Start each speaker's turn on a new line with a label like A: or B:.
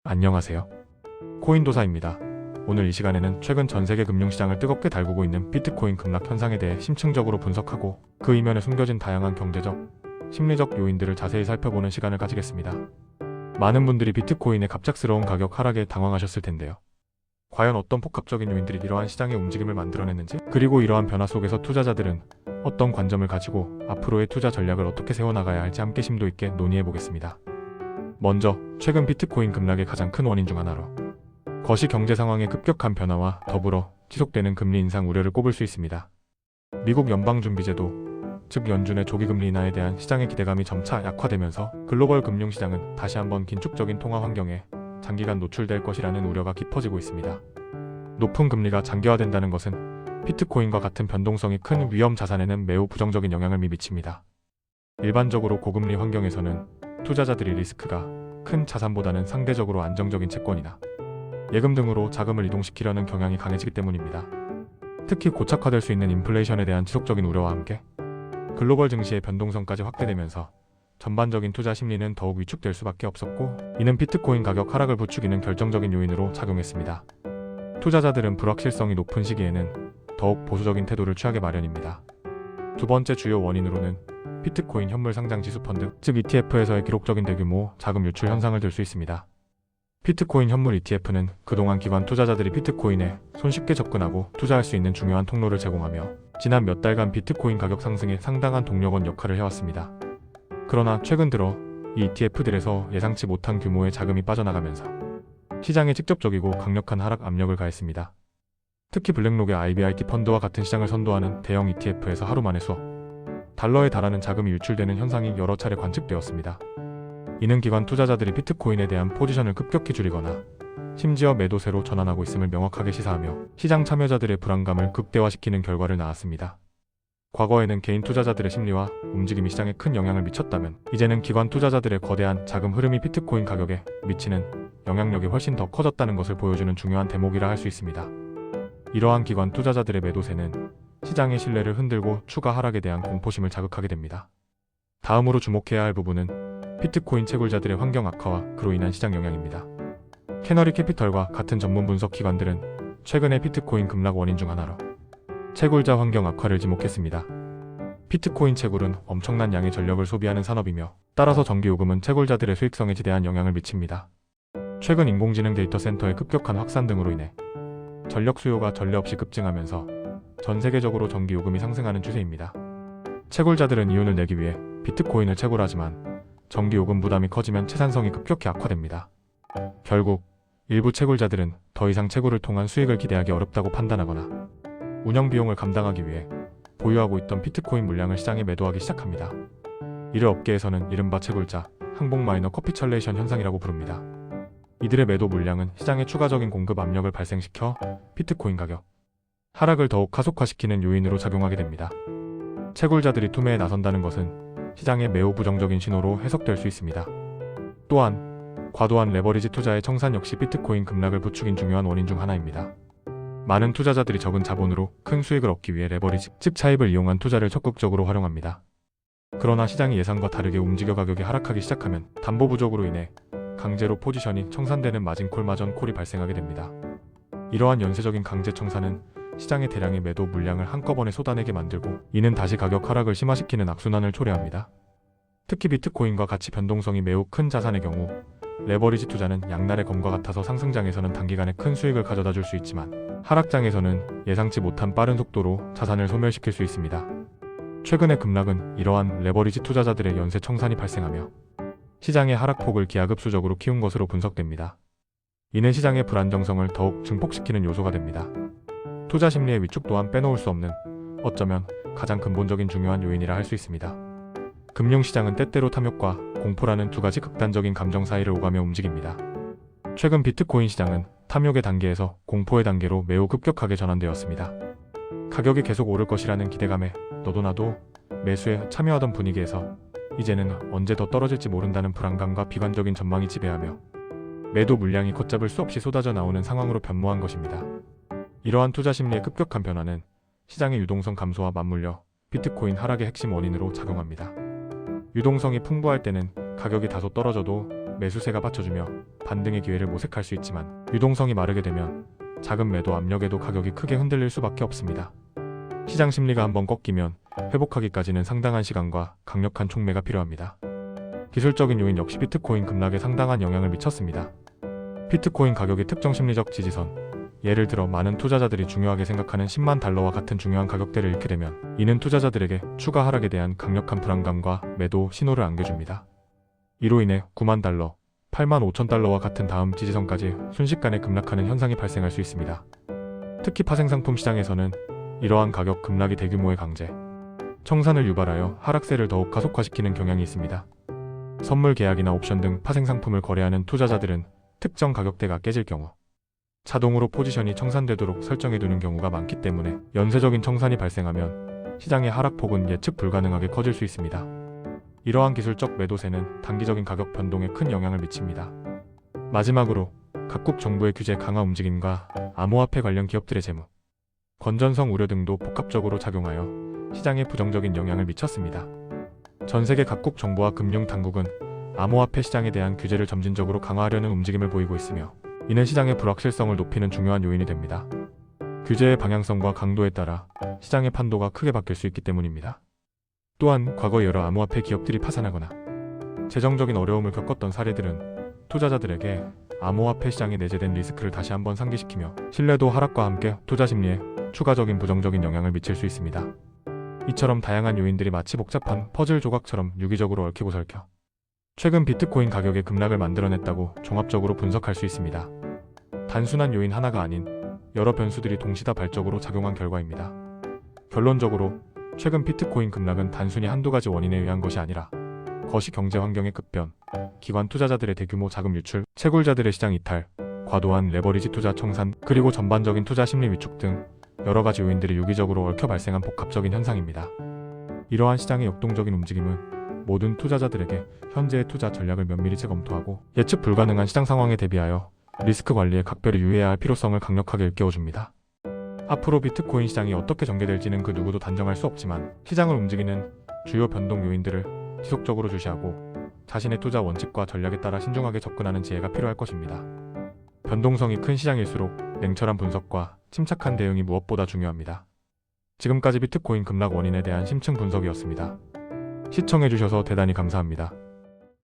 A: 안녕하세요. 코인도사입니다. 오늘 이 시간에는 최근 전 세계 금융시장을 뜨겁게 달구고 있는 비트코인 급락 현상에 대해 심층적으로 분석하고 그 이면에 숨겨진 다양한 경제적, 심리적 요인들을 자세히 살펴보는 시간을 가지겠습니다. 많은 분들이 비트코인의 갑작스러운 가격 하락에 당황하셨을 텐데요. 과연 어떤 복합적인 요인들이 이러한 시장의 움직임을 만들어냈는지, 그리고 이러한 변화 속에서 투자자들은 어떤 관점을 가지고 앞으로의 투자 전략을 어떻게 세워나가야 할지 함께 심도 있게 논의해보겠습니다. 먼저 최근 비트코인 급락의 가장 큰 원인 중 하나로 거시 경제 상황의 급격한 변화와 더불어 지속되는 금리 인상 우려를 꼽을 수 있습니다. 미국 연방준비제도, 즉 연준의 조기 금리 인하에 대한 시장의 기대감이 점차 약화되면서 글로벌 금융시장은 다시 한번 긴축적인 통화 환경에 장기간 노출될 것이라는 우려가 깊어지고 있습니다. 높은 금리가 장기화된다는 것은 비트코인과 같은 변동성이 큰 위험 자산에는 매우 부정적인 영향을 미칩니다. 일반적으로 고금리 환경에서는 투자자들이 리스크가 큰 자산보다는 상대적으로 안정적인 채권이나 예금 등으로 자금을 이동시키려는 경향이 강해지기 때문입니다. 특히 고착화될 수 있는 인플레이션에 대한 지속적인 우려와 함께 글로벌 증시의 변동성까지 확대되면서 전반적인 투자 심리는 더욱 위축될 수밖에 없었고, 이는 비트코인 가격 하락을 부추기는 결정적인 요인으로 작용했습니다. 투자자들은 불확실성이 높은 시기에는 더욱 보수적인 태도를 취하게 마련입니다. 두 번째 주요 원인으로는 비트코인 현물 상장 지수 펀드, 즉 ETF에서의 기록적인 대규모 자금 유출 현상을 들 수 있습니다. 비트코인 현물 ETF는 그동안 기관 투자자들이 비트코인에 손쉽게 접근하고 투자할 수 있는 중요한 통로를 제공하며 지난 몇 달간 비트코인 가격 상승에 상당한 동력원 역할을 해왔습니다. 그러나 최근 들어 이 ETF들에서 예상치 못한 규모의 자금이 빠져나가면서 시장에 직접적이고 강력한 하락 압력을 가했습니다. 특히 블랙록의 IBIT 펀드와 같은 시장을 선도하는 대형 ETF에서 하루 만에 수억 달러에 달하는 자금이 유출되는 현상이 여러 차례 관측되었습니다. 이는 기관 투자자들이 비트코인에 대한 포지션을 급격히 줄이거나 심지어 매도세로 전환하고 있음을 명확하게 시사하며 시장 참여자들의 불안감을 극대화시키는 결과를 낳았습니다. 과거에는 개인 투자자들의 심리와 움직임이 시장에 큰 영향을 미쳤다면, 이제는 기관 투자자들의 거대한 자금 흐름이 비트코인 가격에 미치는 영향력이 훨씬 더 커졌다는 것을 보여주는 중요한 대목이라 할 수 있습니다. 이러한 기관 투자자들의 매도세는 시장의 신뢰를 흔들고 추가 하락에 대한 공포심을 자극하게 됩니다. 다음으로 주목해야 할 부분은 비트코인 채굴자들의 환경 악화와 그로 인한 시장 영향입니다. 캐너리 캐피털과 같은 전문 분석 기관들은 최근의 비트코인 급락 원인 중 하나로 채굴자 환경 악화를 지목했습니다. 비트코인 채굴은 엄청난 양의 전력을 소비하는 산업이며, 따라서 전기요금은 채굴자들의 수익성에 지대한 영향을 미칩니다. 최근 인공지능 데이터 센터의 급격한 확산 등으로 인해 전력 수요가 전례 없이 급증하면서 전 세계적으로 전기요금이 상승하는 추세입니다. 채굴자들은 이윤을 내기 위해 비트코인을 채굴하지만 전기요금 부담이 커지면 채산성이 급격히 악화됩니다. 결국 일부 채굴자들은 더 이상 채굴을 통한 수익을 기대하기 어렵다고 판단하거나 운영 비용을 감당하기 위해 보유하고 있던 비트코인 물량을 시장에 매도하기 시작합니다. 이를 업계에서는 이른바 채굴자, 항복 마이너 커피철레이션 현상이라고 부릅니다. 이들의 매도 물량은 시장에 추가적인 공급 압력을 발생시켜 비트코인 가격 하락을 더욱 가속화시키는 요인으로 작용하게 됩니다. 채굴자들이 투매에 나선다는 것은 시장에 매우 부정적인 신호로 해석될 수 있습니다. 또한 과도한 레버리지 투자의 청산 역시 비트코인 급락을 부추긴 중요한 원인 중 하나입니다. 많은 투자자들이 적은 자본으로 큰 수익을 얻기 위해 레버리지, 즉 차입을 이용한 투자를 적극적으로 활용합니다. 그러나 시장이 예상과 다르게 움직여 가격이 하락하기 시작하면 담보 부족으로 인해 강제로 포지션이 청산되는 마진콜 마전 콜이 발생하게 됩니다. 이러한 연쇄적인 강제 청산은 시장의 대량의 매도 물량을 한꺼번에 쏟아내게 만들고, 이는 다시 가격 하락을 심화시키는 악순환을 초래합니다. 특히 비트코인과 같이 변동성이 매우 큰 자산의 경우 레버리지 투자는 양날의 검과 같아서 상승장에서는 단기간에 큰 수익을 가져다 줄 수 있지만 하락장에서는 예상치 못한 빠른 속도로 자산을 소멸시킬 수 있습니다. 최근의 급락은 이러한 레버리지 투자자들의 연쇄 청산이 발생하며 시장의 하락폭을 기하급수적으로 키운 것으로 분석됩니다. 이는 시장의 불안정성을 더욱 증폭시키는 요소가 됩니다. 투자 심리의 위축 또한 빼놓을 수 없는, 어쩌면 가장 근본적인 중요한 요인이라 할 수 있습니다. 금융시장은 때때로 탐욕과 공포라는 두 가지 극단적인 감정 사이를 오가며 움직입니다. 최근 비트코인 시장은 탐욕의 단계에서 공포의 단계로 매우 급격하게 전환되었습니다. 가격이 계속 오를 것이라는 기대감에 너도 나도 매수에 참여하던 분위기에서 이제는 언제 더 떨어질지 모른다는 불안감과 비관적인 전망이 지배하며 매도 물량이 걷잡을 수 없이 쏟아져 나오는 상황으로 변모한 것입니다. 이러한 투자 심리의 급격한 변화는 시장의 유동성 감소와 맞물려 비트코인 하락의 핵심 원인으로 작용합니다. 유동성이 풍부할 때는 가격이 다소 떨어져도 매수세가 받쳐주며 반등의 기회를 모색할 수 있지만 유동성이 마르게 되면 작은 매도 압력에도 가격이 크게 흔들릴 수밖에 없습니다. 시장 심리가 한번 꺾이면 회복하기까지는 상당한 시간과 강력한 촉매가 필요합니다. 기술적인 요인 역시 비트코인 급락에 상당한 영향을 미쳤습니다. 비트코인 가격의 특정 심리적 지지선, 예를 들어 많은 투자자들이 중요하게 생각하는 10만 달러와 같은 중요한 가격대를 잃게 되면 이는 투자자들에게 추가 하락에 대한 강력한 불안감과 매도 신호를 안겨줍니다. 이로 인해 9만 달러, 8만 5천 달러와 같은 다음 지지선까지 순식간에 급락하는 현상이 발생할 수 있습니다. 특히 파생상품 시장에서는 이러한 가격 급락이 대규모의 강제, 청산을 유발하여 하락세를 더욱 가속화시키는 경향이 있습니다. 선물 계약이나 옵션 등 파생상품을 거래하는 투자자들은 특정 가격대가 깨질 경우 자동으로 포지션이 청산되도록 설정해두는 경우가 많기 때문에 연쇄적인 청산이 발생하면 시장의 하락폭은 예측 불가능하게 커질 수 있습니다. 이러한 기술적 매도세는 단기적인 가격 변동에 큰 영향을 미칩니다. 마지막으로 각국 정부의 규제 강화 움직임과 암호화폐 관련 기업들의 재무, 건전성 우려 등도 복합적으로 작용하여 시장에 부정적인 영향을 미쳤습니다. 전 세계 각국 정부와 금융 당국은 암호화폐 시장에 대한 규제를 점진적으로 강화하려는 움직임을 보이고 있으며 이는 시장의 불확실성을 높이는 중요한 요인이 됩니다. 규제의 방향성과 강도에 따라 시장의 판도가 크게 바뀔 수 있기 때문입니다. 또한 과거 여러 암호화폐 기업들이 파산하거나 재정적인 어려움을 겪었던 사례들은 투자자들에게 암호화폐 시장에 내재된 리스크를 다시 한번 상기시키며 신뢰도 하락과 함께 투자 심리에 추가적인 부정적인 영향을 미칠 수 있습니다. 이처럼 다양한 요인들이 마치 복잡한 퍼즐 조각처럼 유기적으로 얽히고 설켜 최근 비트코인 가격의 급락을 만들어냈다고 종합적으로 분석할 수 있습니다. 단순한 요인 하나가 아닌 여러 변수들이 동시다발적으로 작용한 결과입니다. 결론적으로 최근 비트코인 급락은 단순히 한두 가지 원인에 의한 것이 아니라 거시 경제 환경의 급변, 기관 투자자들의 대규모 자금 유출, 채굴자들의 시장 이탈, 과도한 레버리지 투자 청산, 그리고 전반적인 투자 심리 위축 등 여러 가지 요인들이 유기적으로 얽혀 발생한 복합적인 현상입니다. 이러한 시장의 역동적인 움직임은 모든 투자자들에게 현재의 투자 전략을 면밀히 재검토하고 예측 불가능한 시장 상황에 대비하여 리스크 관리에 각별히 유의해야 할 필요성을 강력하게 일깨워줍니다. 앞으로 비트코인 시장이 어떻게 전개될지는 그 누구도 단정할 수 없지만 시장을 움직이는 주요 변동 요인들을 지속적으로 주시하고 자신의 투자 원칙과 전략에 따라 신중하게 접근하는 지혜가 필요할 것입니다. 변동성이 큰 시장일수록 냉철한 분석과 침착한 대응이 무엇보다 중요합니다. 지금까지 비트코인 급락 원인에 대한 심층 분석이었습니다. 시청해주셔서 대단히 감사합니다.